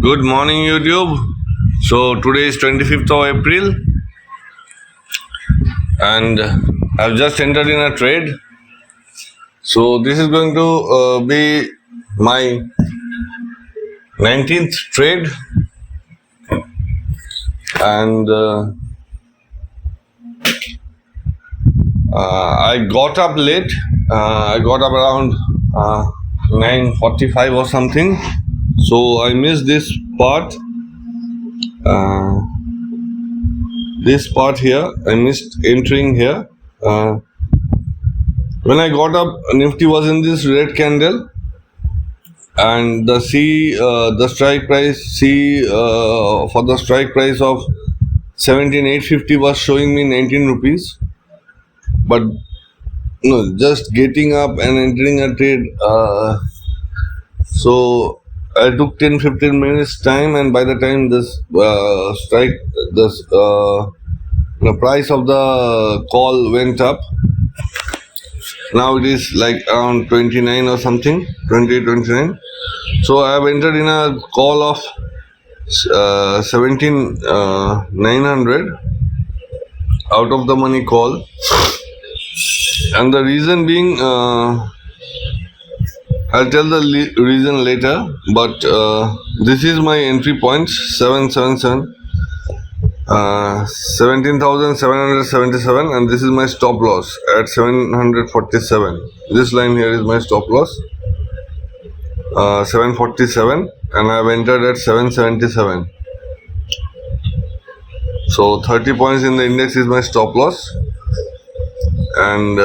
Good morning, YouTube. So today is 25th of April, and I've just entered in a trade. So this is going to be my 19th trade, and I got up late. I got up around 9:45 or something. So I missed this part. This part here, I missed entering here. When I got up, Nifty was in this red candle, and the strike price for the strike price of 17,850 was showing me 19 rupees. But no, just getting up and entering a trade. So I took 10-15 minutes time, and by the time this the price of the call went up. Now it is like around 29 or something, 28, 29. So I have entered in a call of 17,900 out of the money call, and the reason being, I'll tell the reason later, but this is my entry points, 777, 17,777, and this is my stop loss at 747. This line here is my stop loss, 747, and I have entered at 777. So 30 points in the index is my stop loss, and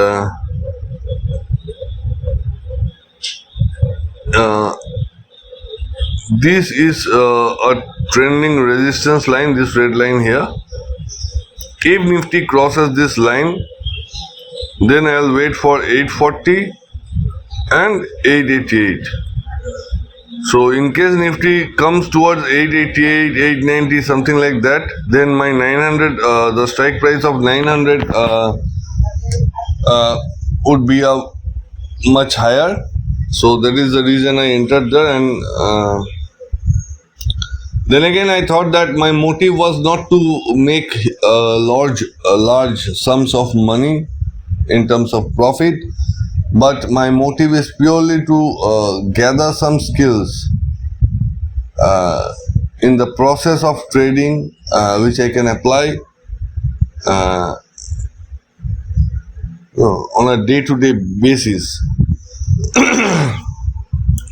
this is a trending resistance line, this red line here. If Nifty crosses this line, then I'll wait for 840 and 888. So in case Nifty comes towards 888, 890, something like that, then my 900, the strike price of 900 would be a much higher. So that is the reason I entered there, and then again I thought that my motive was not to make large sums of money in terms of profit, but my motive is purely to gather some skills in the process of trading, which I can apply on a day-to-day basis.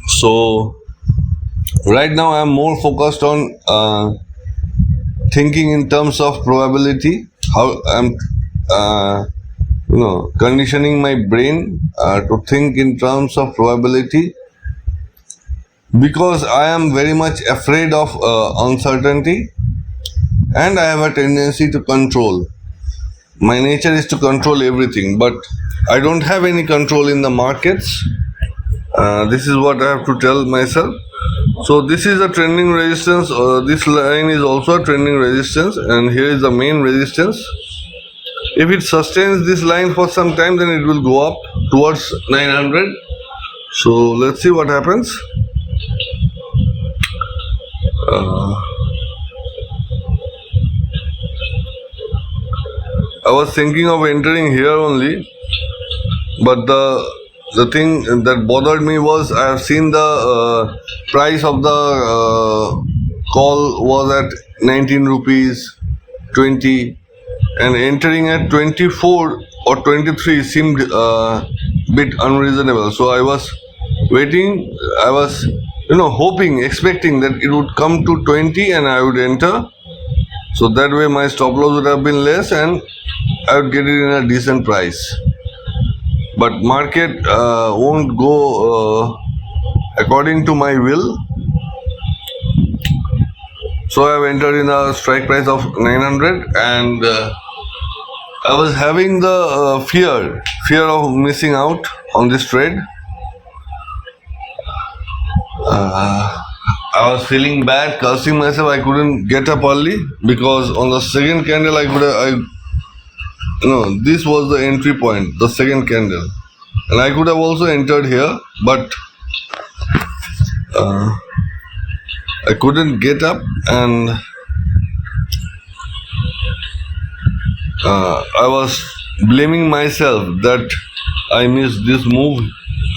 So right now I am more focused on thinking in terms of probability, how I'm conditioning my brain to think in terms of probability, because I am very much afraid of uncertainty, and I have a tendency to control. My nature is to control everything, but I don't have any control in the markets. This is what I have to tell myself. So this is a trending resistance. This line is also a trending resistance, and here is the main resistance. If it sustains this line for some time, then it will go up towards 900. So let's see what happens. I was thinking of entering here only, but the thing that bothered me was I have seen the price of the call was at 19 rupees 20, and entering at 24 or 23 seemed bit unreasonable. So I was waiting, I was hoping, expecting that it would come to 20 and I would enter. So that way my stop loss would have been less and I would get it in a decent price. But market won't go according to my will. So I have entered in a strike price of 900, and I was having the fear of missing out on this trade. I was feeling bad, cursing myself. I couldn't get up early because on the second candle this was the entry point, the second candle, and I could have also entered here, but I couldn't get up, and I was blaming myself that I missed this move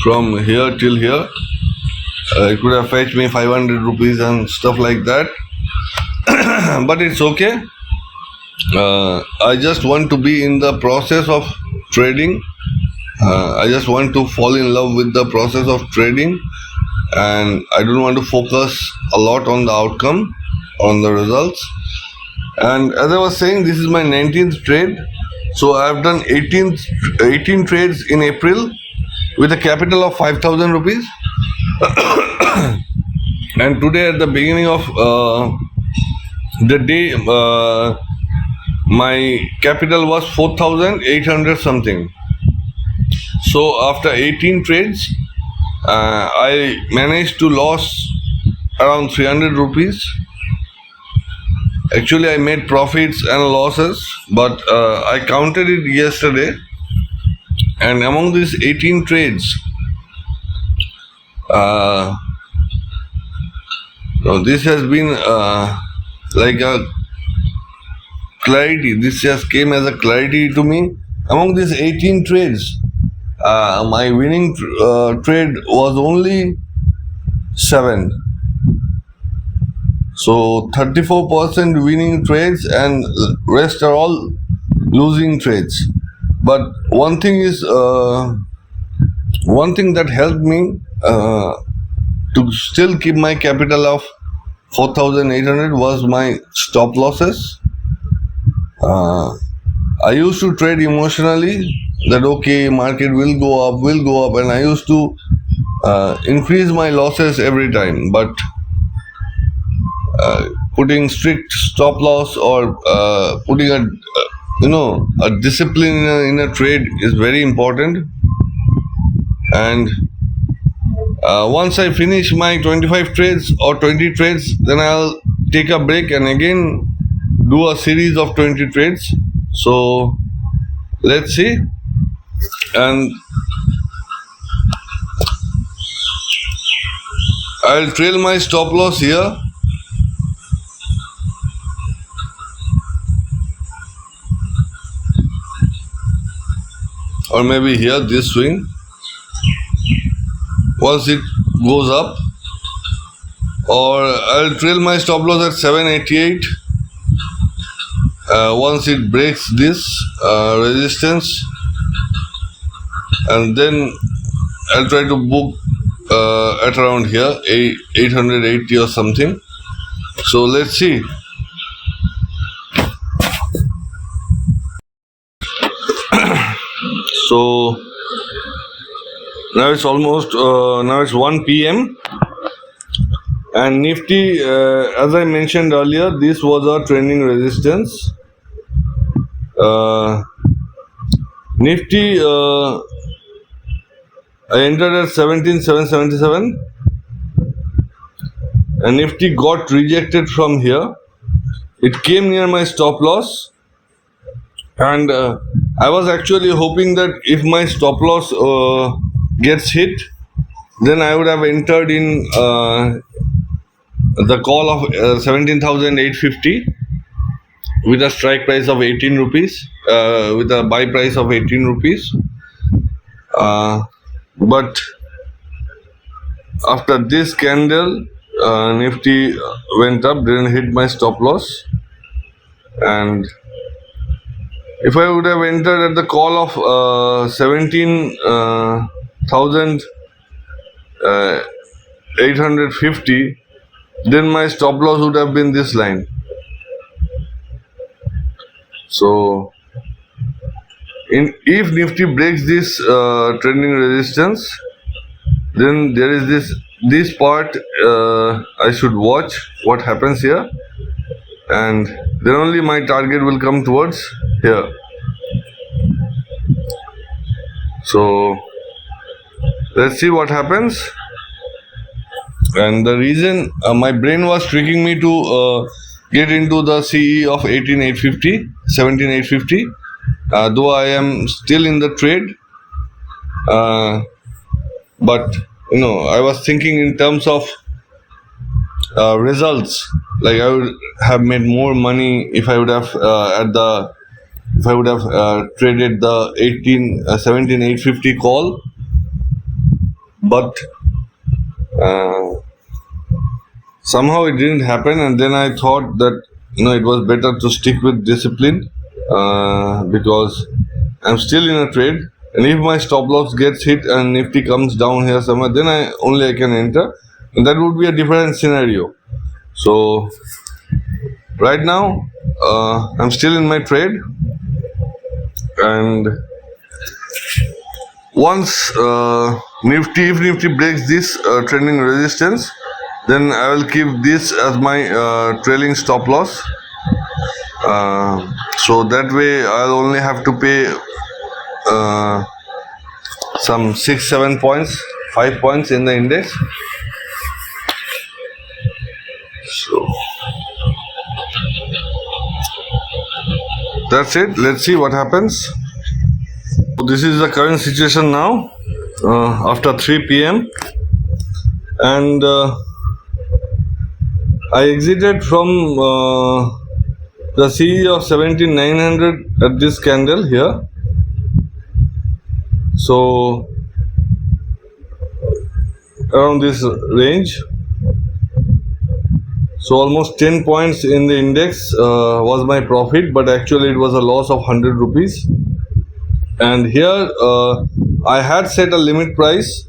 from here till here. It could have fetched me 500 rupees and stuff like that. But it's okay. I just want to be in the process of trading. I just want to fall in love with the process of trading, and I don't want to focus a lot on the outcome, on the results. And as I was saying, this is my 19th trade. So I have done 18 trades in April with a capital of 5,000 rupees. And today at the beginning of the day, my capital was 4,800 something. So after 18 trades, I managed to lose around 300 rupees. Actually, I made profits and losses, but I counted it yesterday, and among these 18 trades, this has been like a clarity. This just came as a clarity to me. Among these 18 trades, my winning trade was only 7. So 34% winning trades and rest are all losing trades. But one thing that helped me to still keep my capital of 4,800 was my stop losses. I used to trade emotionally that okay, market will go up, and I used to increase my losses every time. But putting strict stop loss or putting a discipline in a trade is very important. And once I finish my 25 trades or 20 trades, then I'll take a break and again do a series of 20 trades. So let's see. And I'll trail my stop loss here. Or maybe here, this swing. Once it goes up, or I'll trail my stop loss at 788. Once it breaks this resistance, and then I'll try to book at around here 880 or something. So let's see. So now it's almost 1 p.m. and Nifty, as I mentioned earlier, this was our trending resistance. Nifty, I entered at 17,777 and Nifty got rejected from here. It came near my stop loss, and I was actually hoping that if my stop loss gets hit, then I would have entered in the call of 17,850 with a strike price of 18 rupees, with a buy price of 18 rupees. But after this candle, Nifty went up, didn't hit my stop loss, and if I would have entered at the call of 17,850, then my stop loss would have been this line. So, if Nifty breaks this trending resistance, then there is this part I should watch what happens here, and then only my target will come towards here. So let's see what happens. And the reason my brain was tricking me to get into the CE of 17,850, though I am still in the trade, but I was thinking in terms of results. Like I would have made more money if I would have traded the 17 850 call, but uh, somehow it didn't happen. And then I thought that it was better to stick with discipline, because I'm still in a trade, and if my stop loss gets hit and Nifty comes down here somewhere, then I can enter, and that would be a different scenario. So right now I'm still in my trade, and once if Nifty breaks this trending resistance, then I will keep this as my trailing stop loss. So that way I'll only have to pay some 6 7 points, 5 points in the index. So that's it. Let's see what happens. So this is the current situation now, after 3 p.m. and I exited from the CE of 17900 at this candle here. So around this range. So almost 10 points in the index was my profit, but actually it was a loss of 100 rupees. And here I had set a limit price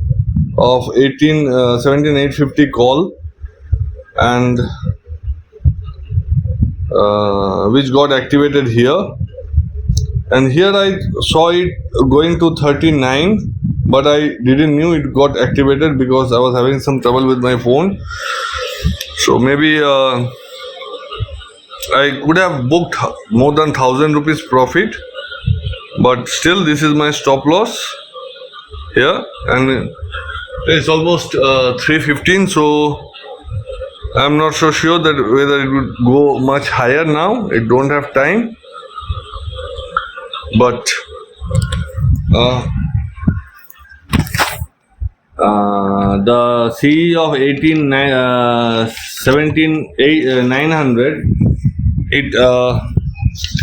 of 17 850 call, and which got activated here. And here I saw it going to 39, but I didn't knew it got activated because I was having some trouble with my phone. So maybe I could have booked more than 1000 rupees profit, but still this is my stop loss here, and it's almost 3:15. So I'm not so sure that whether it would go much higher now. I don't have time, but the CE of 900, it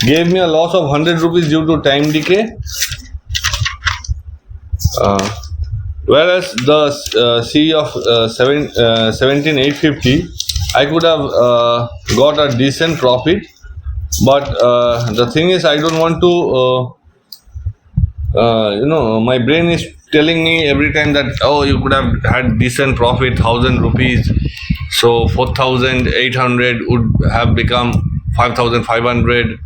gave me a loss of 100 rupees due to time decay, whereas the CE of 17 850, I could have got a decent profit. But the thing is, I don't want to my brain is telling me every time that, oh, you could have had decent profit, 1000 rupees, so 4800 would have become 5500.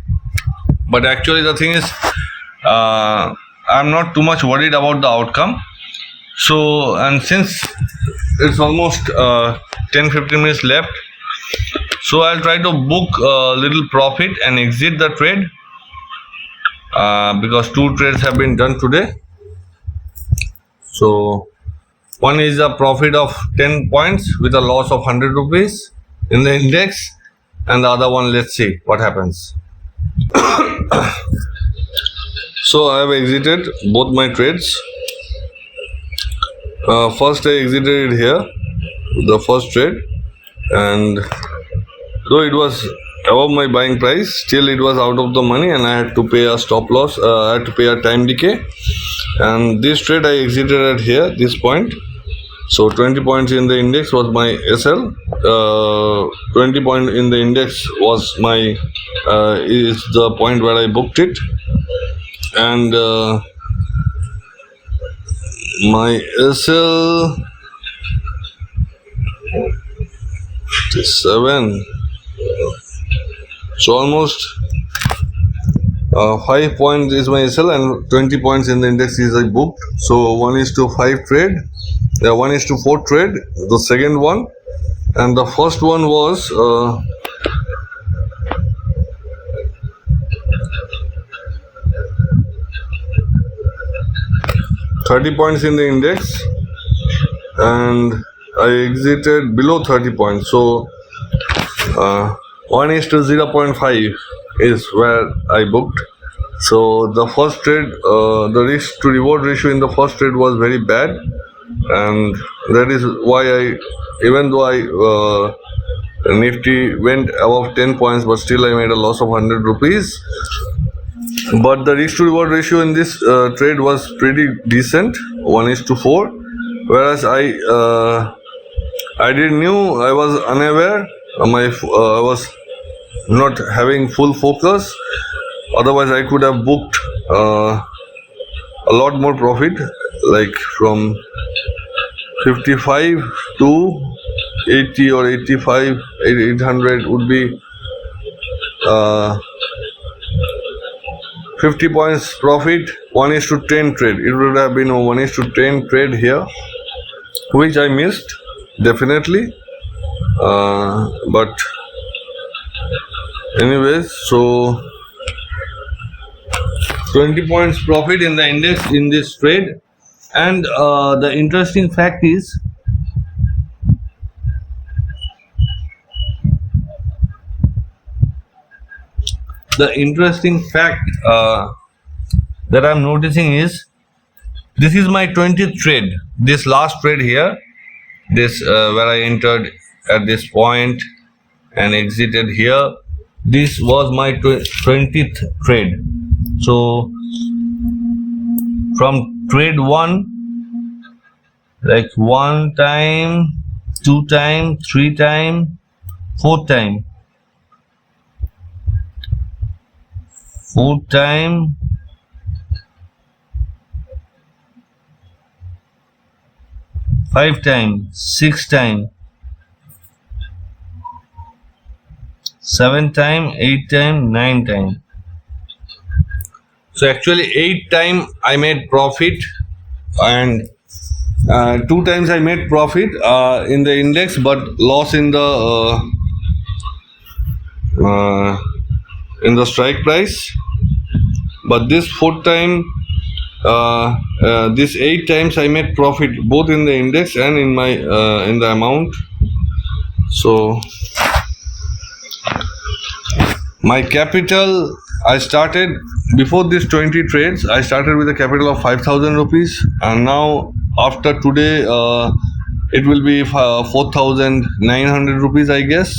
But actually the thing is, I'm not too much worried about the outcome. So, and since it's almost 10-15 minutes left, so I'll try to book a little profit and exit the trade, because 2 trades have been done today. So one is a profit of 10 points with a loss of 100 rupees in the index, and the other one, let's see what happens. So I have exited both my trades. First I exited it here, the first trade, and though it was above my buying price, still it was out of the money, and I had to pay a stop loss. I had to pay a time decay, and this trade I exited at here, this point. So 20 points in the index was my SL. 20 point in the index was my is the point where I booked it, and my SL 7. So almost 5 points is my SL, and 20 points in the index is I booked. So 1:5 trade, 1:4 trade, the second one, and the first one was 30 points in the index, and I exited below 30 points. So 1:0.5 is where I booked. So the first trade, the risk to reward ratio in the first trade was very bad, and that is why even though I Nifty went above 10 points, but still I made a loss of 100 rupees. But the risk to reward ratio in this trade was pretty decent, 1:4. Whereas I didn't knew, I was unaware. I was not having full focus. Otherwise, I could have booked a lot more profit, like from 55 to 80 or 85, 800 would be 50 points profit, 1:10 trade. It would have been a 1:10 trade here, which I missed definitely. But anyways, so 20 points profit in the index in this trade. And the interesting fact is, that I'm noticing is, this is my 20th trade. This last trade here, this where I entered at this point and exited here, this was my 20th trade. So from trade 1, like 1 time, 2 time, 3 time, 4 time, 4 time, 5 time, 6 time, 7 time, 8 time, 9 time. So actually 8 time I made profit, and 2 times I made profit in the index, but loss in the strike price. But this 4th time, this 8 times I made profit both in the index and in my in the amount. So my capital, I started before this 20 trades, I started with a capital of 5,000 rupees, and now after today it will be 4,900 rupees, I guess.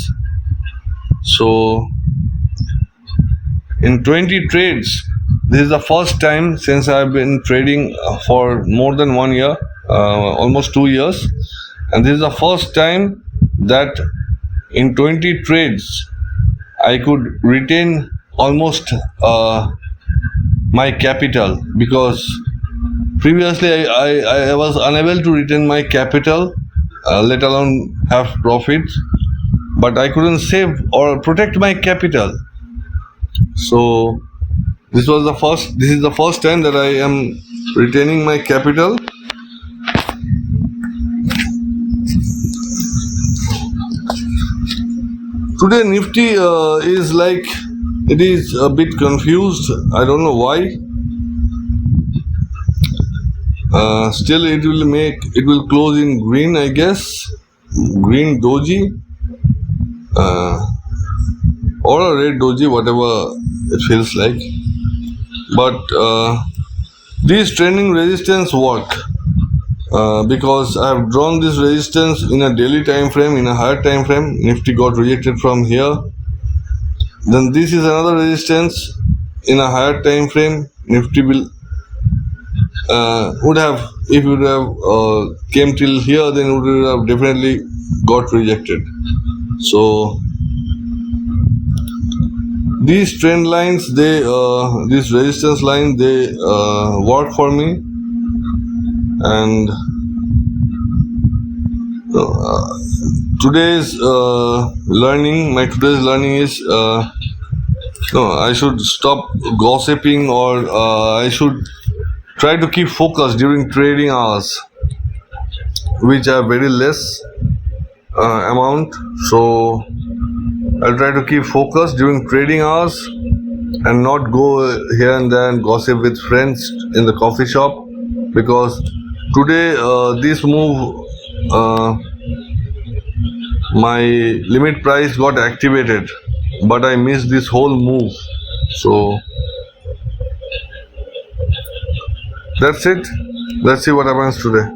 So in 20 trades, this is the first time since I've been trading for more than 1 year, almost 2 years, and this is the first time that in 20 trades I could retain almost my capital, because previously I was unable to retain my capital, let alone have profits, but I couldn't save or protect my capital. So this is the first time that I am retaining my capital. Today Nifty is like, it is a bit confused. I don't know why. Still it will close in green, I guess, green doji, or a red doji, whatever it feels like. But these trending resistance work, because I have drawn this resistance in a daily time frame, in a higher time frame. Nifty got rejected from here. Then this is another resistance in a higher time frame. Nifty will would have, if it would have came till here, then it would have definitely got rejected. So these trend lines, these resistance lines, they work for me. And today's learning is, I should stop gossiping, or I should try to keep focus during trading hours, which are very less amount. So I'll try to keep focus during trading hours and not go here and there and gossip with friends in the coffee shop, because today this move, my limit price got activated, but I missed this whole move. So that's it. Let's see what happens today.